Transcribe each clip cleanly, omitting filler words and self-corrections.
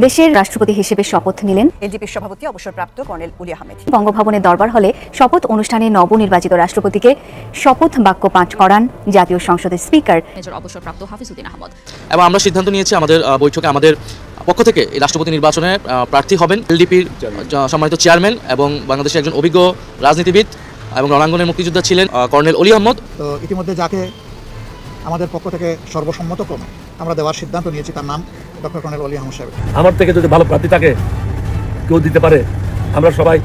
দেশের রাষ্ট্রপতি হিসেবে শপথ নিলেন এলডিপির সভাপতি অবসরপ্রাপ্ত কর্নেল ওলি আহমেদ। বঙ্গভবনের দরবার হলে শপথ অনুষ্ঠানে নবনির্বাচিত রাষ্ট্রপতিকে শপথ বাক্য পাঠ করান জাতীয় সংসদের স্পিকার মেজর অবসরপ্রাপ্ত হাফিজউদ্দিন আহমদ। এবং আমরা সিদ্ধান্ত নিয়েছি আমাদের বৈঠকে আমাদের পক্ষ থেকে এই রাষ্ট্রপতি নির্বাচনে প্রার্থী হবেন এলডিপির সম্মানিত চেয়ারম্যান এবং বাংলাদেশের একজন অভিজ্ঞ রাজনীতিবিদ এবং রণাঙ্গনের মুক্তিযোদ্ধা ছিলেন কর্নেল ওলি আহমদ। তো ইতিমধ্যে যাকে আমাদের পক্ষ থেকে সর্বসম্মতক্রমে আমরা দেওয়ার সিদ্ধান্ত নিয়েছি তার নাম ডক্টর কর্নেল ওলি আহমদ সাহেব। আমার থেকে যদি ভালো প্রার্থী থাকে কেউ দিতে পারে আমরা সবাই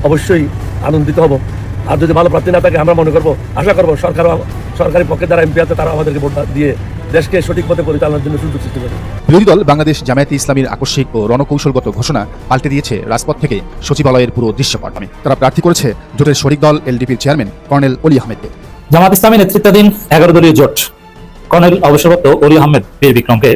অবশ্যই আনন্দিত হব। আর যদি ভালো প্রার্থী না থাকে আমরা মনে করব আশা করব সরকারি পক্ষে যারা এমপি আছে তারা আমাদেরকে ভোট দিয়ে দেশকে সঠিক পথে পরিচালনার জন্য সুযোগ সৃষ্টি করবে। বিরোধী দল বাংলাদেশ জামায়াতে ইসলামীর আকস্মিক ও রণকৌশলগত ঘোষণা পাল্টে দিয়েছে রাজপথ থেকে সচিবালয়ের পুরো দৃশ্যপট। তারা প্রার্থী করেছে জোটের শরিক দল এলডিপির চেয়ারম্যান কর্নেল ওলি আহমেদকে। জামায়াত ইসলামী নেতৃত্বাধীন 11 দলীয় জোট কর্নেল অবসরপ্রাপ্ত ওলি আহমেদ বীর বিক্রমকে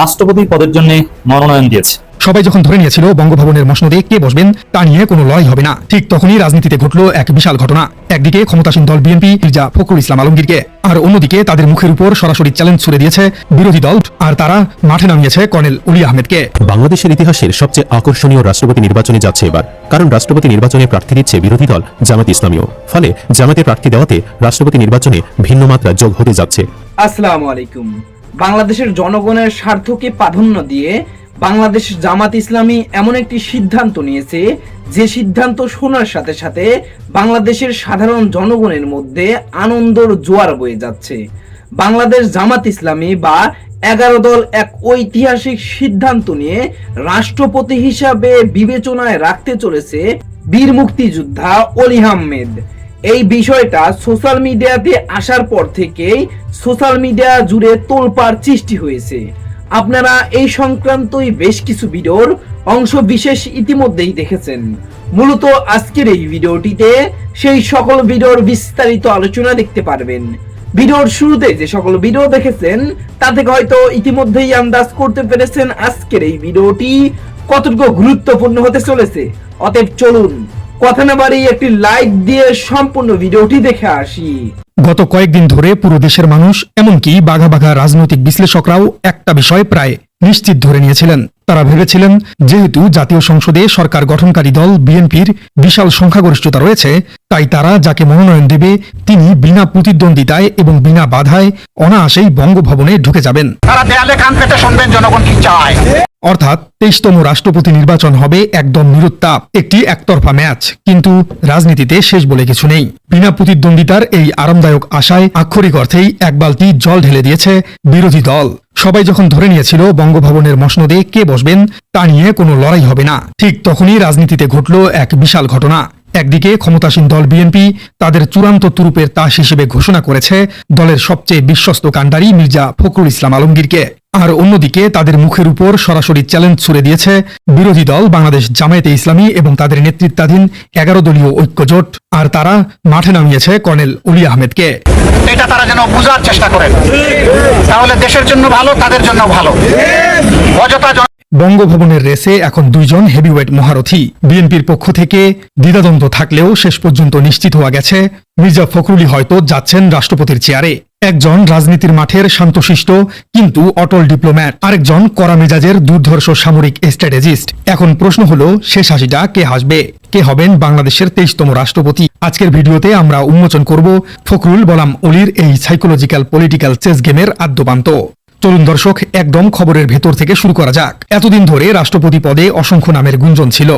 রাষ্ট্রপতি পদের জন্য মনোনয়ন দিয়েছে। সবাই যখন ধরে নিয়েছিল বঙ্গভবনের মসনদে কে বসবেন তা নিয়ে কোনো লড়াই হবে না, ঠিক তখনই রাজনীতিতে ঘটল এক বিশাল ঘটনা। একদিকে ক্ষমতাসীন দল বিএনপি মির্জা ফখরুল ইসলাম আলমগীরকে, আর অন্যদিকে তাদের মুখের উপর সরাসরি চ্যালেঞ্জ ছুড়ে দিয়েছে বিরোধী দল, আর তারা মাঠে নামিয়েছে কর্নেল ওলি আহমেদকে। বাংলাদেশের ইতিহাসের সবচেয়ে আকর্ষণীয় রাষ্ট্রপতি নির্বাচনে যাচ্ছে এবার, কারণ রাষ্ট্রপতি নির্বাচনে প্রার্থী দিচ্ছে বিরোধী দল জামায়াত ইসলামীও। ফলে জামায়াতের প্রার্থী দেওয়াতে রাষ্ট্রপতি নির্বাচনে ভিন্ন মাত্রা যোগ হতে যাচ্ছে। আসসালামু আলাইকুম। বাংলাদেশের জনগণের স্বার্থকে প্রাধান্য দিয়ে বাংলাদেশ জামাত ইসলামী এমন একটি সিদ্ধান্ত নিয়েছে, যে সিদ্ধান্ত শোনার সাথে সাথে বাংলাদেশের সাধারণ জনগণের মধ্যে আনন্দর জোয়ার বয়ে যাচ্ছে। বাংলাদেশ জামাত ইসলামী বা 11 দল এক ঐতিহাসিক সিদ্ধান্ত নিয়ে রাষ্ট্রপতি হিসাবে বিবেচনায় রাখতে চলেছে বীর মুক্তিযোদ্ধা ওলি আহমেদ। এই বিষয়টা সোশ্যাল মিডিয়াতে আসার পর থেকেই সোশ্যাল মিডিয়া জুড়ে তোলপাড় সৃষ্টি হয়েছে। আপনারা এই সংক্রান্তই বেশ কিছু ভিডিওর অংশ বিশেষ ইতিমধ্যেই দেখেছেন। মূলত আজকের এই ভিডিওটিতে সেই সকল ভিডিওর বিস্তারিত আলোচনা দেখতে পারবেন। ভিডিওর শুরুতে যে সকল ভিডিও দেখেছেন তা থেকে হয়তো ইতিমধ্যেই আন্দাজ করতে পেরেছেন আজকের এই ভিডিওটি কতটুকু গুরুত্বপূর্ণ হতে চলেছে। অতএব চলুন কথা না বাড়িয়ে একটি লাইক দিয়ে সম্পূর্ণ ভিডিওটি দেখে আসি। গত কয়েকদিন ধরে পুরো দেশের মানুষ, এমনকি বাঘা বাঘা রাজনৈতিক বিশ্লেষকরাও একটা বিষয় প্রায় নিশ্চিত ধরে নিয়েছিলেন। তারা ভেবেছিলেন যেহেতু জাতীয় সংসদে সরকার গঠনকারী দল বিএনপির বিশাল সংখ্যাগরিষ্ঠতা রয়েছে, তাই তারা যাকে মনোনয়ন দেবে তিনি বিনা প্রতিদ্বন্দ্বিতায় এবং বিনা বাধায় অনায়াসেই বঙ্গভবনে ঢুকে যাবেন। তারা দেয়ালে কান পেতে শুনবেন জনগণ কি চায়। অর্থাৎ 23তম রাষ্ট্রপতি নির্বাচন হবে একদম নিরুত্তাপ, একটি একতরফা ম্যাচ। কিন্তু রাজনীতিতে শেষ বলে কিছু নেই। বিনা প্রতিদ্বন্দ্বিতার এই আরামদায়ক আশায় আক্ষরিক অর্থেই এক বালতি জল ঢেলে দিয়েছে বিরোধী দল। সবাই যখন ধরে নিয়েছিল বঙ্গভবনের মসনদে কে বসবেন তা নিয়ে কোনো লড়াই হবে না, ঠিক তখনই রাজনীতিতে ঘটল এক বিশাল ঘটনা। একদিকে ক্ষমতাসীন দল বিএনপি তাদের চূড়ান্ত তুরুপের তাস হিসেবে ঘোষণা করেছে দলের সবচেয়ে বিশ্বস্ত কাণ্ডারি মির্জা ফখরুল ইসলাম আলমগীরকে, আর অন্যদিকে তাদের মুখের উপর সরাসরি চ্যালেঞ্জ ছুড়ে দিয়েছে বিরোধী দল বাংলাদেশ জামায়াতে ইসলামী এবং তাদের নেতৃত্বাধীন 11 দলীয় ঐক্যজোট, আর তারা মাঠে নামিয়েছে কর্নেল ওলি আহমেদকে। এটা তারা যেন বোঝার চেষ্টা করেন, তাহলে দেশের জন্য ভালো, তাদের জন্য ভালো। অযথা বঙ্গভবনের রেসে এখন দুইজন হেভিওয়েট মহারথী। বিএনপির পক্ষ থেকে দ্বিধাদ্বন্দ্ব থাকলেও শেষ পর্যন্ত নিশ্চিত হওয়া গেছে মির্জা ফখরুলই হয়তো যাচ্ছেন রাষ্ট্রপতির চেয়ারে। একজন রাজনীতির মাঠের শান্তশিষ্ট কিন্তু অটল ডিপ্লোম্যাট, আরেকজন কড়া মেজাজের দুর্ধর্ষ সামরিক স্ট্র্যাটেজিস্ট। এখন প্রশ্ন হলো শেষ হাসিটা কে হাসবে, কে হবেন বাংলাদেশের 23তম রাষ্ট্রপতি? আজকের ভিডিওতে আমরা উন্মোচন করব ফখরুল বনাম ওলির এই সাইকোলজিক্যাল পলিটিক্যাল চেস গেমের আদ্যপান্ত। চলুন দর্শক, একদম খবরের ভেতর থেকে শুরু করা যাক। এতদিন ধরে রাষ্ট্রপতি পদে অসংখ্য নামের গুঞ্জন ছিল।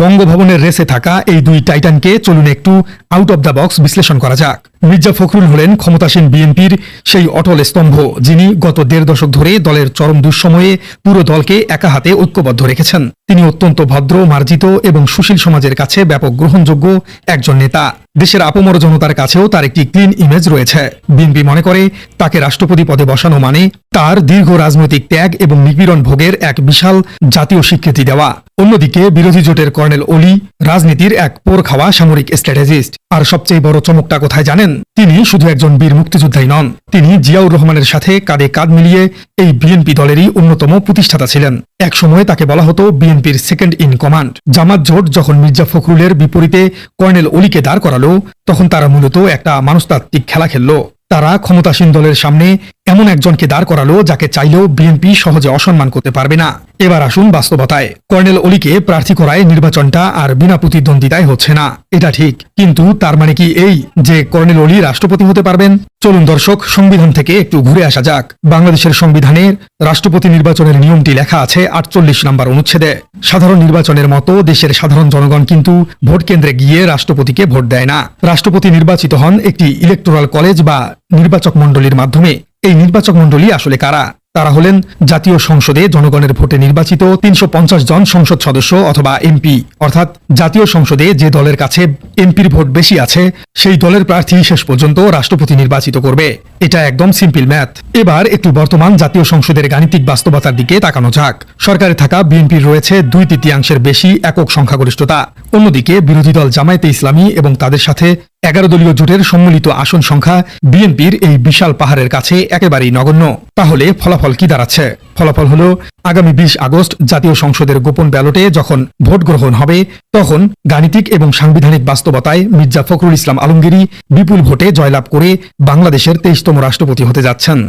বঙ্গভবনের রেসে থাকা এই দুই টাইটানকে চলুন একটু আউট অব দ্য বক্স বিশ্লেষণ করা যাক। মির্জা ফখরুল হলেন ক্ষমতাসীন বিএনপির সেই অটল স্তম্ভ, যিনি গত 1.5 দশক ধরে দলের চরম দুঃসময়ে পুরো দলকে একা হাতে ঐক্যবদ্ধ রেখেছেন। তিনি অত্যন্ত ভদ্র, মার্জিত এবং সুশীল সমাজের কাছে ব্যাপক গ্রহণযোগ্য একজন নেতা। দেশের আপামর জনতার কাছেও তার একটি ক্লিন ইমেজ রয়েছে। বিএনপি মনে করে তাকে রাষ্ট্রপতি পদে বসানো মানে তার দীর্ঘ রাজনৈতিক ত্যাগ এবং নিপীড়ন ভোগের এক বিশাল জাতীয় স্বীকৃতি দেওয়া। অন্যদিকে বিরোধী জোটের কর্নেল ওলি রাজনীতির এক পোর খাওয়া সামরিক স্ট্র্যাটেজিস্ট। আর সবচেয়ে বড় চমকটা কোথায় জানেন? তিনি শুধু একজন বীর মুক্তিযোদ্ধাই নন, তিনি জিয়াউর রহমানের সাথে কাঁধে কাঁধ মিলিয়ে এই বিএনপি দলেরই অন্যতম প্রতিষ্ঠাতা ছিলেন। এক সময় তাকে বলা হতো বিএনপির সেকেন্ড ইন কমান্ড। জামাত জোট যখন মির্জা ফখরুলের বিপরীতে কর্নেল ওলিকে দাঁড় করালো, তখন তারা মূলত একটা মনস্তাত্ত্বিক খেলা খেলল। তারা ক্ষমতাসীন দলের সামনে এমন একজনকে দাঁড় করালো যাকে চাইলেও বিএনপি সহজে অসম্মান করতে পারবে না। এবার আসুন বাস্তবতায়। কর্নেল অলিকে প্রার্থী করায় নির্বাচনটা আর বিনা প্রতিদ্বন্দ্বিতায় হচ্ছে না, এটা ঠিক। কিন্তু তার মানে কি এই যে কর্নেল অলি রাষ্ট্রপতি হতে পারবেন? চলুন দর্শক, সংবিধান থেকে একটু ঘুরে আসা যাক। বাংলাদেশের সংবিধানের রাষ্ট্রপতি নির্বাচনের নিয়মটি লেখা আছে 48 নম্বর অনুচ্ছেদে। সাধারণ নির্বাচনের মতো দেশের সাধারণ জনগণ কিন্তু ভোট কেন্দ্রে গিয়ে রাষ্ট্রপতিকে ভোট দেয় না। রাষ্ট্রপতি নির্বাচিত হন একটি ইলেকটোরাল কলেজ বা নির্বাচক মণ্ডলীর মাধ্যমে। এই নির্বাচক মণ্ডলী আসলে কারা? তারা হলেন জাতীয় সংসদে জনগণের ভোটে নির্বাচিত 350 জন সংসদ সদস্য অথবা এমপি। অর্থাৎ জাতীয় সংসদে যে দলের কাছে এমপির ভোট বেশি আছে সেই দলের প্রার্থী শেষ পর্যন্ত রাষ্ট্রপতি নির্বাচিত করবে। এটা একদম সিম্পল ম্যাথ। এবার একটু বর্তমান জাতীয় সংসদের গাণিতিক বাস্তবতার দিকে তাকানো যাক। সরকারে থাকা বিএনপির রয়েছে 2/3 বেশি একক সংখ্যাগরিষ্ঠতা। অন্যদিকে বিরোধী দল জামায়াতে ইসলামী এবং তাদের সাথে 11 দলীয় জোটের সম্মিলিত আসন সংখ্যা বিএনপির এই বিশাল পাহাড়ের কাছে একেবারেই নগণ্য। তাহলে ফলাফল কি দাঁড়াচ্ছে? ফলাফল হলো আগামী 20 আগস্ট জাতীয় সংসদের গোপন ব্যালটে যখন ভোট গ্রহণ হবে তখন গাণিতিক এবং সাংবিধানিক বাস্তবতায় মির্জা ফখরুল ইসলাম আলমগীরই বিপুল ভোটে জয়লাভ করে বাংলাদেশের 23তম রাষ্ট্রপতি হতে যাচ্ছেন।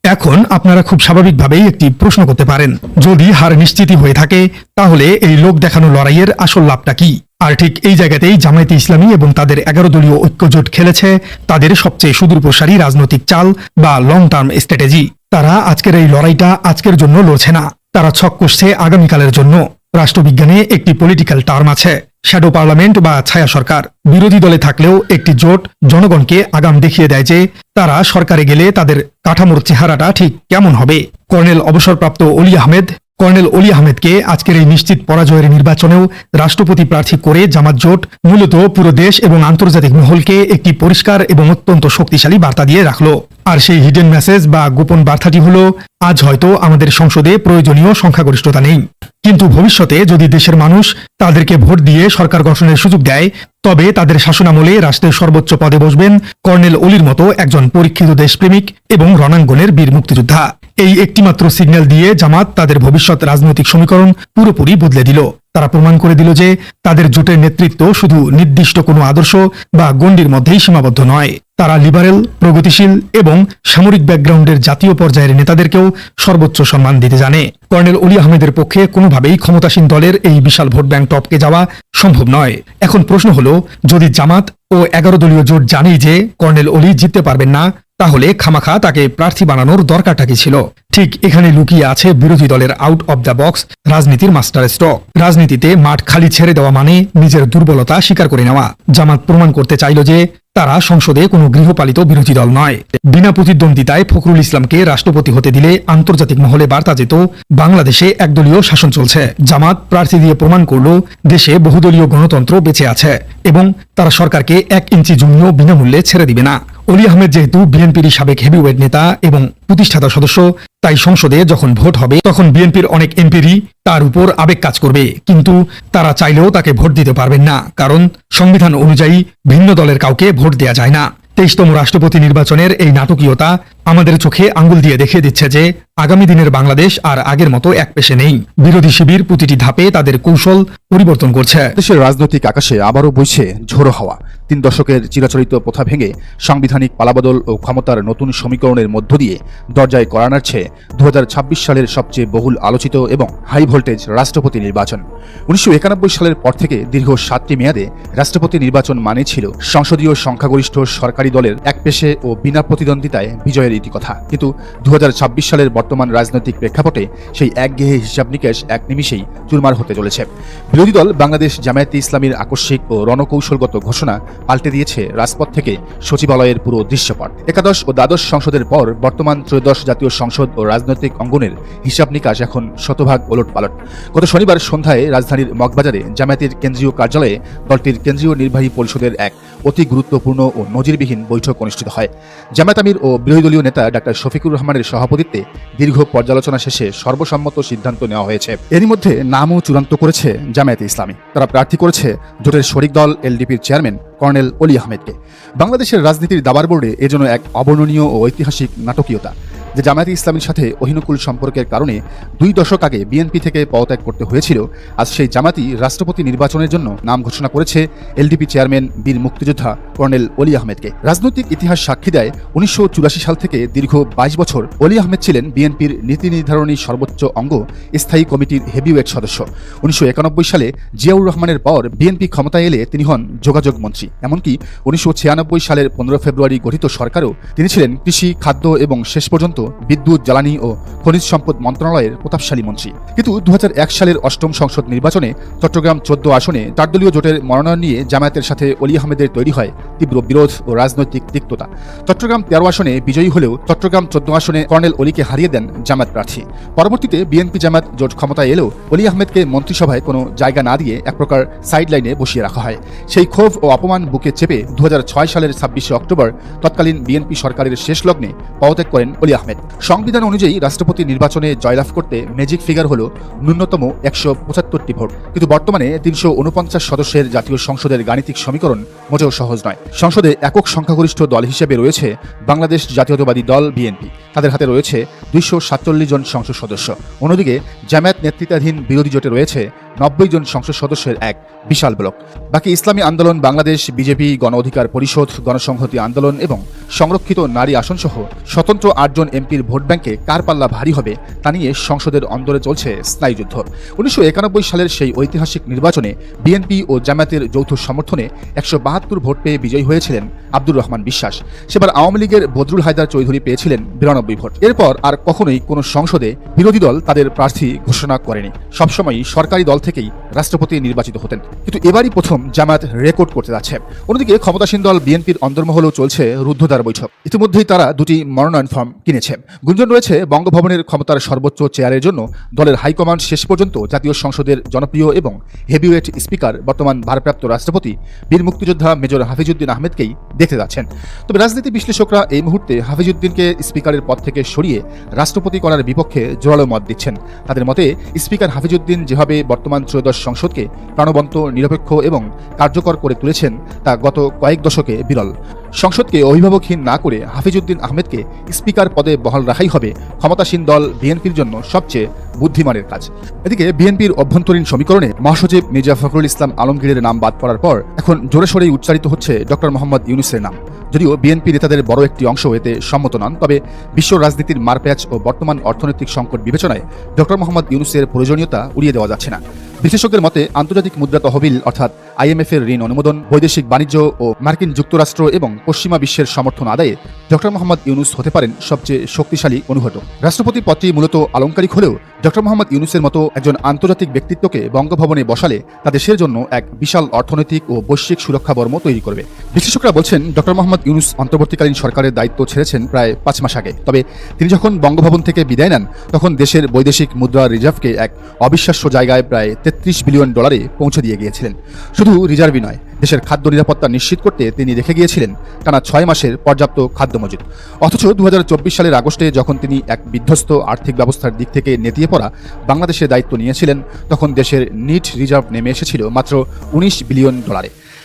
এখন আপনারা খুব স্বাভাবিকভাবেই একটি প্রশ্ন করতে পারেন, যদি হার নিশ্চিতই হয়ে থাকে তাহলে এই লোক দেখানো লড়াইয়ের আসল লাভটা কি? আর ঠিক এই জায়গাতেই জামায়াতে ইসলামী এবং তাদের 11 দলীয় ঐক্যজোট খেলেছে তাদের সবচেয়ে সুদূরপ্রসারী রাজনৈতিক চাল বা লং টার্ম স্ট্র্যাটেজি। তারা আজকের এই লড়াইটা আজকের জন্য লড়ছে না, তারা ছক কষছে আগামীকালের জন্য। রাষ্ট্রবিজ্ঞানে একটি পলিটিক্যাল টার্ম আছে, শ্যাডো পার্লামেন্ট বা ছায়া সরকার। বিরোধী দলে থাকলেও একটি জোট জনগণকে আগাম দেখিয়ে দেয় যে তারা সরকারে গেলে তাদের কাঠামোর চেহারাটা ঠিক কেমন হবে। কর্নেল অবসরপ্রাপ্ত কর্নেল অলি আহমেদকে আজকের এই নিশ্চিত পরাজয়ের নির্বাচনেও রাষ্ট্রপতি প্রার্থী করে জামাত জোট মূলত পুরো দেশ এবং আন্তর্জাতিক মহলকে একটি পরিষ্কার এবং অত্যন্ত শক্তিশালী বার্তা দিয়ে রাখলো। আর সেই হিডেন মেসেজ বা গোপন বার্তাটি হলো, আজ হয়তো আমাদের সংসদে প্রয়োজনীয় সংখ্যাগরিষ্ঠতা নেই, কিন্তু ভবিষ্যতে যদি দেশের মানুষ তাদেরকে ভোট দিয়ে সরকার গঠনের সুযোগ দেয় তবে তাদের শাসনামলে রাষ্ট্রের সর্বোচ্চ পদে বসবেন কর্নেল অলির মতো একজন পরীক্ষিত দেশপ্রেমিক এবং রণাঙ্গনের বীর মুক্তিযোদ্ধা। এই একটিমাত্র সিগন্যাল দিয়ে জামাত তাদের ভবিষ্যৎ রাজনৈতিক সমীকরণ পুরোপুরি বদলে দিল। তারা প্রমাণ করে দিল যে তাদের জোটের নেতৃত্ব শুধু নির্দিষ্ট কোনো আদর্শ বা গণ্ডির মধ্যেই সীমাবদ্ধ নয়। তারা লিবারেল, প্রগতিশীল এবং সামরিক ব্যাকগ্রাউন্ডের জাতীয় পর্যায়ের নেতাদেরকেও সর্বোচ্চ সম্মান দিতে জানে। কর্নেল অলি আহমেদের পক্ষে কোনোভাবেই ক্ষমতাসীন দলের এই বিশাল ভোট ব্যাংক টপকে যাওয়া সম্ভব নয়। এখন প্রশ্ন হলো, যদি জামাত ও 11 দলীয় জোট জানেই যে কর্নেল অলি জিততে পারবেন না, তাহলে খামাখা তাকে প্রার্থী বানানোর দরকারটা কি ছিল? ঠিক এখানে লুকিয়ে আছে বিরোধী দলের আউট অব দ্য বক্স রাজনীতির মাস্টার স্ট্রোক। রাজনীতিতে মাঠ খালি ছেড়ে দেওয়া মানে নিজের দুর্বলতা স্বীকার করে নেওয়া। জামাত প্রমাণ করতে চাইল যে তারা সংসদে কোনো গৃহপালিত বিরোধী দল নয়। বিনা প্রতিদ্বন্দ্বিতায় ফখরুল ইসলামকে রাষ্ট্রপতি হতে দিলে আন্তর্জাতিক মহলে বার্তা যেত বাংলাদেশে একদলীয় শাসন চলছে। জামাত প্রার্থী দিয়ে প্রমাণ করল দেশে বহুদলীয় গণতন্ত্র বেঁচে আছে এবং তারা সরকারকে 1 ইঞ্চি জমিও বিনামূল্যে ছেড়ে দিবে না। অলি আহমেদ যেহেতু বিএনপির সাবেক হেভিওয়েট নেতা এবং প্রতিষ্ঠাতা সদস্য, তাই সংসদে যখন ভোট হবে তখন বিএনপির অনেক এমপিরই তার উপর আবেগ কাজ করবে, কিন্তু তারা চাইলেও তাকে ভোট দিতে পারবেন না, কারণ সংবিধান অনুযায়ী ভিন্ন দলের কাউকে ভোট দেয়া যায় না। 23তম রাষ্ট্রপতি নির্বাচনের এই নাটকীয়তা আমাদের চোখে আঙ্গুল দিয়ে দেখিয়ে দিচ্ছে যে আগামী দিনের বাংলাদেশ আর আগের মতো একপেশে নেই। বিরোধী শিবির প্রতিটি ধাপে তাদের কৌশল পরিবর্তন করছে। দেশের রাজনৈতিক আকাশে আবারও বইছে ঝোড়ো হাওয়া। 3 দশকের চিরাচরিত প্রথা ভেঙে সাংবিধানিক পালাবদল ও ক্ষমতার নতুন সমীকরণের মধ্য দিয়ে দরজায় কড়া নাড়ছে 2026 সালের সবচেয়ে বহুল আলোচিত এবং হাই ভোল্টেজ রাষ্ট্রপতি নির্বাচন। 1991 সালের পর থেকে দীর্ঘ 7টি মেয়াদে রাষ্ট্রপতি নির্বাচন মানে ছিল সংসদীয় সংখ্যাগরিষ্ঠ সরকারি দলের একপেশে ও বিনা প্রতিদ্বন্দ্বিতায় বিজয়ের ইতিকথা। কিন্তু 2026 সালের বর্তমান রাজনৈতিক প্রেক্ষাপটে সেই একঘেয়ে হিসাব নিকেশ এক নিমিষেই চুরমার হতে চলেছে। বিরোধী দল বাংলাদেশ জামায়াতে ইসলামীর আকস্মিক ও রণকৌশলগত ঘোষণা পাল্টে দিয়েছে রাজপথ থেকে সচিবালয়ের পুরো দৃশ্যপট। একাদশ ও দ্বাদশ সংসদের পর বর্তমান ত্রয়োদশ জাতীয় সংসদ ও রাজনৈতিক অঙ্গনের হিসাব নিকাশ এখন শতভাগ ওলটপালট। গত শনিবার সন্ধ্যায় রাজধানীর মগবাজারে জামায়াতের কেন্দ্রীয় কার্যালয়ে দলটির কেন্দ্রীয় নির্বাহী পরিষদের এক অতি গুরুত্বপূর্ণ ও নজিরবিহীন বৈঠক অনুষ্ঠিত হয়। জামায়াত আমির ও বিরোধী দলীয় নেতা ডাক্তার শফিকুর রহমানের সভাপতিত্বে দীর্ঘ পর্যালোচনা শেষে সর্বসম্মত সিদ্ধান্ত নেওয়া হয়েছে। এরই মধ্যে নামও চূড়ান্ত করেছে জামায়াতে ইসলামী। তারা প্রার্থী করেছে জোটের শরিক দল এলডিপির চেয়ারম্যান কর্নেল অলি আহমেদকে। বাংলাদেশের রাজনীতির দাবার বোর্ডে এজন্য এক অবর্ণনীয় ও ঐতিহাসিক নাটকীয়তা। যে জামায়াতে ইসলামীর সাথে অহিনুকুল সম্পর্কের কারণে 2 দশক আগে বিএনপি থেকে পদত্যাগ করতে হয়েছিল, আজ সেই জামাতই রাষ্ট্রপতি নির্বাচনের জন্য নাম ঘোষণা করেছে এলডিপি চেয়ারম্যান বীর মুক্তিযোদ্ধা কর্নেল অলি আহমেদকে। রাজনৈতিক ইতিহাস সাক্ষী দেয় 1984 সাল থেকে দীর্ঘ 22 বছর অলি আহমেদ ছিলেন বিএনপির নীতি নির্ধারণী সর্বোচ্চ অঙ্গ স্থায়ী কমিটির হেভিওয়েট সদস্য। 1991 সালে জিয়াউর রহমানের পর বিএনপি ক্ষমতায় এলে তিনি হন যোগাযোগ মন্ত্রী। এমনকি 1996 সালের 15 ফেব্রুয়ারি গঠিত সরকারও তিনি ছিলেন কৃষি, খাদ্য এবং শেষ পর্যন্ত বিদ্যুৎ, জ্বালানি ও খনিজ সম্পদ মন্ত্রণালয়ের প্রতাপশালী মন্ত্রী। কিন্তু 2001 সালের 8ম সংসদ নির্বাচনে চট্টগ্রাম 14 আসনে 4 দলীয় জোটের মনোনয়ন নিয়ে জামায়াতের সাথে অলি আহমেদের তৈরি হয় তীব্র বিরোধ ও রাজনৈতিক তিক্ততা। চট্টগ্রাম 13 আসনে বিজয়ী হলেও চট্টগ্রাম 14 আসনে কর্নেল অলিকে হারিয়ে দেন জামায়াত প্রার্থী। পরবর্তীতে বিএনপি জামায়াত জোট ক্ষমতায় এলেও অলি আহমেদকে মন্ত্রিসভায় কোনো জায়গা না দিয়ে এক প্রকার সাইড লাইনে বসিয়ে রাখা হয়। সেই ক্ষোভ ও অপমান বুকে চেপে 2006 সালের 26 অক্টোবর তৎকালীন বিএনপি সরকারের শেষ লগ্নে পদত্যাগ করেন অলি আহমেদ। সংবিধান অনুযায়ী রাষ্ট্রপতি নির্বাচনে জয়লাভ করতে ম্যাজিক ফিগার হল ন্যূনতম 175টি ভোট, কিন্তু বর্তমানে 349 সদস্যের জাতীয় সংসদের গাণিতিক সমীকরণ মোটেও সহজ নয়। সংসদে একক সংখ্যাগরিষ্ঠ দল হিসেবে রয়েছে বাংলাদেশ জাতীয়তাবাদী দল বিএনপি, তাদের হাতে রয়েছে 247 জন সংসদ সদস্য। অন্যদিকে জামায়াত নেতৃত্বাধীন বিরোধী জোটে রয়েছে 90 জন সংসদ সদস্যের এক বিশাল ব্লক। বাকি ইসলামী আন্দোলন বাংলাদেশ, বিজেপি, গণ অধিকার পরিষদ, গণসংহতি আন্দোলন এবং সংরক্ষিত নারী আসনসহ স্বতন্ত্র 8 জন এমপির ভোট ব্যাংকে কার পাল্লা ভারী হবে তা নিয়ে সংসদের অন্দরে চলছে স্নায়ুযুদ্ধ। 1991 সালের সেই ঐতিহাসিক নির্বাচনে বিএনপি ও জামায়াতের যৌথ সমর্থনে 172 ভোট পেয়ে বিজয়ী হয়েছিলেন আব্দুর রহমান বিশ্বাস। সেবার আওয়ামী লীগের বদরুল হায়দার চৌধুরী পেয়েছিলেন 92 ভোট। এরপর আর কখনোই কোনো সংসদে বিরোধী দল তাদের প্রার্থী ঘোষণা করেনি, সবসময়ই সরকারি দল থেকেই রাষ্ট্রপতি নির্বাচিত হতেন। কিন্তু এবারই প্রথম জামায়াত রেকর্ড করতে যাচ্ছে। অন্যদিকে ক্ষমতাসীন দল বিএনপির অন্দরমহলেও চলছে রুদ্ধদ্বার বৈঠক। ইতিমধ্যেই তারা 2টি মনোনয়ন ফর্ম কিনেছে। গুঞ্জন রয়েছে বঙ্গভবনের ক্ষমতার সর্বোচ্চ চেয়ারের জন্য দলের হাইকমান্ড শেষ পর্যন্ত জাতীয় সংসদের জনপ্রিয় এবং হেভিওয়েট স্পিকার বর্তমান ভারপ্রাপ্ত রাষ্ট্রপতি বীর মুক্তিযোদ্ধা মেজর হাফিজউদ্দিন আহমেদকেই দেখতে যাচ্ছেন। তবে রাজনীতি বিশ্লেষকরা এই মুহূর্তে হাফিজউদ্দিনকে স্পিকারের পদ থেকে সরিয়ে রাষ্ট্রপতি করার বিপক্ষে জোরালো মত দিচ্ছেন। তাদের মতে স্পিকার হাফিজউদ্দিন যেভাবে বর্তমান ত্রয়োদশ সংসদকে প্রাণবন্ত, নিরপেক্ষ এবং কার্যকর করে তুলেছেন তা গত কয়েক দশকে বিরল। সংসদকে অভিভাবকহীন না করে হাফিজউদ্দিন আহমেদকে স্পিকার পদে বহাল রাখাই হবে ক্ষমতাসীন দল বিএনপির জন্য সবচেয়ে বুদ্ধিমানের কাজ। এদিকে বিএনপির অভ্যন্তরীণ সমীকরণে মহাসচিব মির্জা ফখরুল ইসলাম আলমগীরের নাম বাদ পড়ার পর এখন জোরে সোরেই উচ্চারিত হচ্ছে ডক্টর মোহাম্মদ ইউনূসের নাম। যদিও বিএনপি নেতাদের বড় একটি অংশ এতে সম্মত নন, তবে বিশ্ব রাজনীতির মারপ্যাচ ও বর্তমান অর্থনৈতিক সংকট বিবেচনায় ডক্টর মোহাম্মদ ইউনূসের প্রয়োজনীয়তা উড়িয়ে দেওয়া যাচ্ছে না। বিশেষজ্ঞদের মতে আন্তর্জাতিক মুদ্রা তহবিল অর্থাৎ IMF এর ঋণ অনুমোদন, বৈদেশিক বাণিজ্য ও মার্কিন যুক্তরাষ্ট্র এবং পশ্চিমা বিশ্বের সমর্থন আদায়ে ডক্টর মোহাম্মদ ইউনূস হতে পারেন সবচেয়ে শক্তিশালী অনুঘটক। রাষ্ট্রপতি পদটি মূলত আলংকারিক হলেও ডক্টর মোহাম্মদ ইউনূসের মতো একজন আন্তর্জাতিক ব্যক্তিত্বকে বঙ্গভবনে বসালে তা দেশের জন্য এক বিশাল অর্থনৈতিক ও বৈশ্বিক সুরক্ষা বর্ম তৈরি করবে। বিশ্লেষকরা বলছেন ডক্টর মোহাম্মদ ইউনূস অন্তর্বর্তীকালীন সরকারের দায়িত্ব ছেড়েছেন প্রায় 5 মাস আগে। তবে তিনি যখন বঙ্গভবন থেকে বিদায় নেন তখন দেশের বৈদেশিক মুদ্রা রিজার্ভকে এক অবিশ্বাস্য জায়গায় প্রায় $33 বিলিয়ন পৌঁছে দিয়ে গিয়েছিলেন। শুধু রিজার্ভই নয়, দেশের খাদ্য নিরাপত্তা নিশ্চিত করতে তিনি রেখে গিয়েছিলেন টানা 6 মাসের পর্যাপ্ত খাদ্য মজুদ। অথচ 2024 সালের আগস্টে যখন তিনি এক বিধ্বস্ত আর্থিক ব্যবস্থার দিক থেকে নেতিয়ে পড়া বাংলাদেশের দায়িত্ব নিয়েছিলেন তখন দেশের নিট রিজার্ভ নেমে এসেছিল মাত্র $19 বিলিয়ন।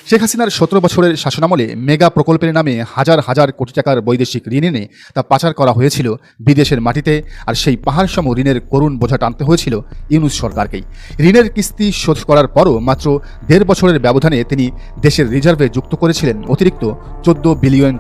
শেখ হাসিনার 17 বছরের শাসনামলে মেগা প্রকল্পের নামে হাজার হাজার কোটি টাকার বৈদেশিক ঋণ এনে তা পাচার করা হয়েছিল বিদেশের মাটিতে, আর সেই পাহাড়সম ঋণের করুণ বোঝা টানতে হয়েছিল ইউনূস সরকারকেই। ঋণের কিস্তি শোধ করার পরও মাত্র 1.5 বছরের ব্যবধানে তিনি দেশের রিজার্ভে যুক্ত করেছিলেন অতিরিক্ত $14 বিলিয়ন।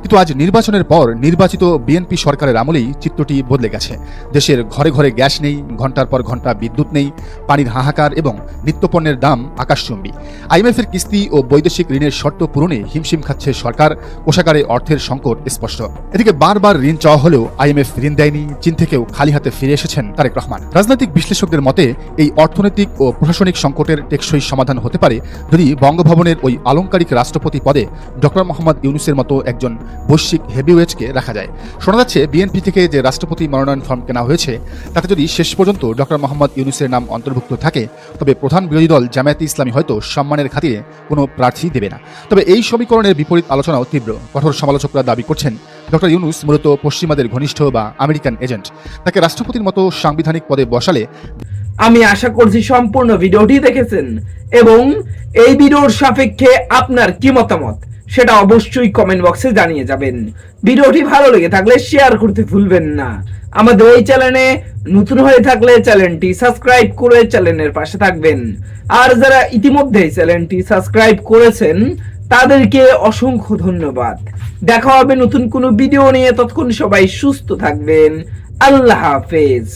কিন্তু আজ নির্বাচনের পর নির্বাচিত বিএনপি সরকারের আমলেই চিত্রটি বদলে গেছে। দেশের ঘরে ঘরে গ্যাস নেই, ঘন্টার পর ঘন্টা বিদ্যুৎ নেই, পানির হাহাকার এবং নিত্যপণ্যের দাম আকাশচুম্বী। IMF এর কিস্তি ও বৈদেশিক ঋণের শর্ত পূরণে হিমশিম খাচ্ছে সরকার, কোষাগারে অর্থের সংকট স্পষ্ট। এদিকে বারবার ঋণ চাওয়া হলেও IMF ঋণ দেয়নি, চীন থেকেও খালি হাতে ফিরে এসেছেন তারেক রহমান। রাজনৈতিক বিশ্লেষকদের মতে এই অর্থনৈতিক ও প্রশাসনিক সংকটের টেকসই সমাধান হতে পারে যদি বঙ্গভবনের ওই আলংকারিক রাষ্ট্রপতি পদে ডক্টর মোহাম্মদ ইউনূসের মতো একজন বৈশ্বিক হেভিওয়েটকে রাখা যায়। শোনা যাচ্ছে বিএনপি থেকে যে রাষ্ট্রপতি মনোনয়ন ফর্ম কেনা হয়েছে তাতে যদি শেষ পর্যন্ত ডক্টর মোহাম্মদ ইউনূসের নাম অন্তর্ভুক্ত থাকে তবে প্রধান বিরোধী দল জামায়াতে ইসলামী হয়তো সম্মানের খাতিরে কোনো প্রার্থী দেবে না। তবে এই সমীকরণের বিপরীত আলোচনাও তীব্র। কঠোর সমালোচকরা দাবি করছেন ডক্টর ইউনূস মূলত পশ্চিমাদের ঘনিষ্ঠ বা আমেরিকান এজেন্ট। তাকে রাষ্ট্রপতির মতো সাংবিধানিক পদে বসালে আমি আশা করছি সম্পূর্ণ ভিডিওটি দেখেছেন এবং এই ভিডিওর সাপেক্ষে আপনার কি মতামত সেটা অবশ্যই কমেন্ট বক্সে জানিয়ে যাবেন। ভিডিওটি ভালো লেগে থাকলে শেয়ার করতে ভুলবেন না। আমাদের এই চ্যানেলে নতুন হয়ে থাকলে চ্যানেলটি সাবস্ক্রাইব করে চ্যানেলের পাশে থাকবেন। আর যারা ইতিমধ্যে চ্যানেলটি সাবস্ক্রাইব করেছেন তাদেরকে অসংখ্য ধন্যবাদ। দেখা হবে নতুন কোনো ভিডিও নিয়ে, ততক্ষণ সবাই সুস্থ থাকবেন। আল্লাহ হাফেজ।